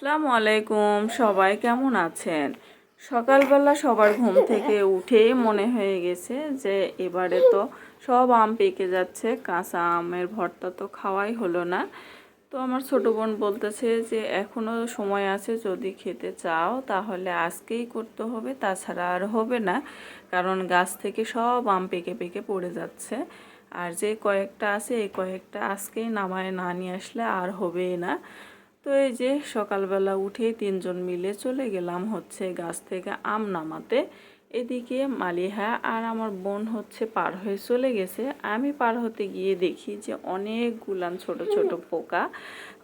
আসসালামু আলাইকুম, সবাই কেমন আছেন? সকালবেলা সবার ঘুম থেকে উঠেই মনে হয়ে গেছে যে এবারে তো সব আম পেকে যাচ্ছে, কাঁচা আমের ভর্তা তো খাওয়াই হলো না। তো আমার ছোট বোন বলতেছে যে এখনো সময় আছে, যদি খেতে চাও তাহলে আজকেই করতে হবে, তাছাড়া আর হবে না, কারণ গাছ থেকে সব আম পেকে পেকে পড়ে যাচ্ছে। আর যে কয়েকটা আছে এই কয়েকটা আজকেই নামায় না নিয়ে আসলে আর হবেই না। তো এই যে সকালবেলা উঠে তিনজন মিলে চলে গেলাম হচ্ছে গাছ থেকে আম নামাতে। এদিকে মালিহা আর আমার বোন হচ্ছে পার হয়ে চলে গেছে। আমি পার হতে গিয়ে দেখি যে অনেকগুলান ছোট ছোট পোকা।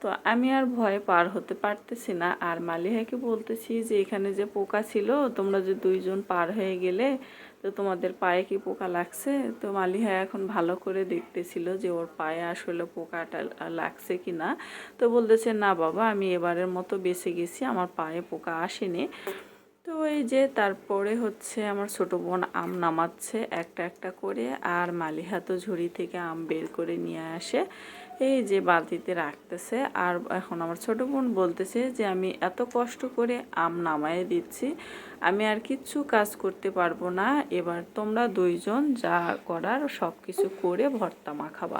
তো আমি আর ভয়ে পার হতে পারতেছি না, আর মালিহাকে বলতেছি যে এখানে যে পোকা ছিল, তোমরা যে দুইজন পার হয়ে গেলে, তো তোমাদের পায়ে কি পোকা লাগছে? তো মালিহা এখন ভালো করে দেখতেছিল যে ওর পায়ে আসলে পোকাটা লাগছে কি না। তো বলতেছে, না বাবা, আমি এবারের মতো বেঁচে গেছি, আমার পায়ে পোকা আসেনি। তো এই যে তারপরে হচ্ছে আমার ছোট বোন আম নামাচ্ছে একটা একটা করে, আর মালিহা তো ঝুড়ি থেকে আম বের করে নিয়ে আসে, এই যে বালতিতে রাখতেছে। আর এখন আমার ছোট বোন বলতেছে যে আমি এত কষ্ট করে আম নামায়ে দিচ্ছি, আমি আর কিচ্ছু কাজ করতে পারবো না, এবার তোমরা দুইজন যা করার সব কিছু করে ভর্তা মাখাবা।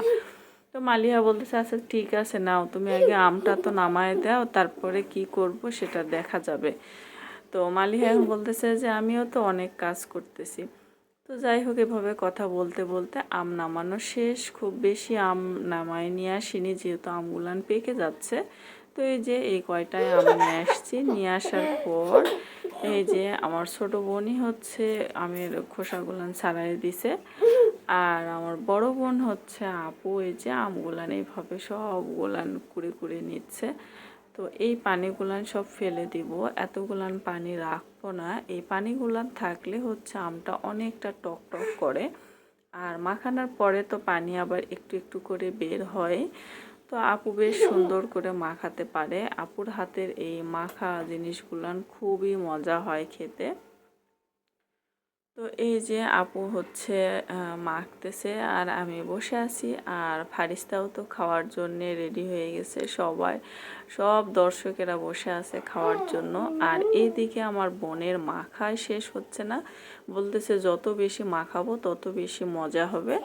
তো মালিহা বলতেছে, আচ্ছা ঠিক আছে, নাও তুমি আগে আমটা তো নামায় দাও, তারপরে কি করব সেটা দেখা যাবে। তো মালিহা এখন বলতেছে যে আমিও তো অনেক কাজ করতেছি। তো যাই হোক, এভাবে কথা বলতে বলতে আম নামানো শেষ। খুব বেশি আম নামায় নিয়ে আসিনি, যেহেতু আমগুলান পেকে যাচ্ছে। তো এই যে এই কয়টায় আম নিয়ে আসছি, নিয়ে আসার পর এই যে আমার ছোট বোনই হচ্ছে আমের খোসাগুলান ছাড়াই দিছে, আর আমার বড় বোন হচ্ছে আপু এই যে আমগুলান এইভাবে সবগুলান কুড়ে কুড়ে নিচ্ছে। তো এই পানিগুলান সব ফেলে দিব, এতগুলান পানি রাখবো না, এই পানিগুলান থাকলে হচ্ছে আমটা অনেকটা টক টক করে, আর মাখানোর পরে তো পানি আবার একটু একটু করে বের হয়। তো আপু বেশ সুন্দর করে মাখাতে পারে, আপুর হাতের এই মাখা জিনিসগুলান খুবই মজা হয় খেতে। তো এই যে আপু হচ্ছে মাখতেছে আর আমি বসে আছি, আর ফারিস্তাও তো খাওয়ার জন্য রেডি হয়ে গেছে, সব দর্শকেরা বসে আছে খাওয়ার জন্য। আর এইদিকে আমার বোনের মাখাই শেষ হচ্ছে না, বলতেছে যত বেশি মাখাবো তত বেশি মজা হবে।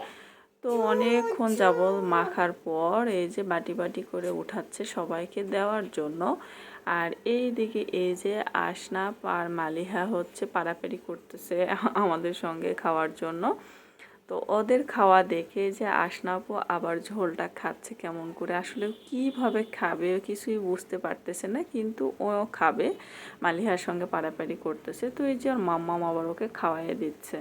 তো অনেকক্ষণ যাবত মাখার পর এই যে বাটি বাটি করে উঠাচ্ছে সবাইকে দেওয়ার জন্য। আর এই দিকে এই যে আসনাপ আর মালিহা হচ্ছে পাড়াপাড়ি করতেছে আমাদের সঙ্গে খাওয়ার জন্য। তো ওদের খাওয়া দেখে যে আসনাপও আবার ঝোলটা খাচ্ছে কেমন করে, আসলে কিভাবে খাবে কিছুই বুঝতে পারতেছে না, কিন্তু ও খাবে, মালিহার সঙ্গে পাড়াপাড়ি করতেছে। তো এই যে ওর মাম্মাম আবার ওকে খাওয়াইয়ে দিচ্ছে।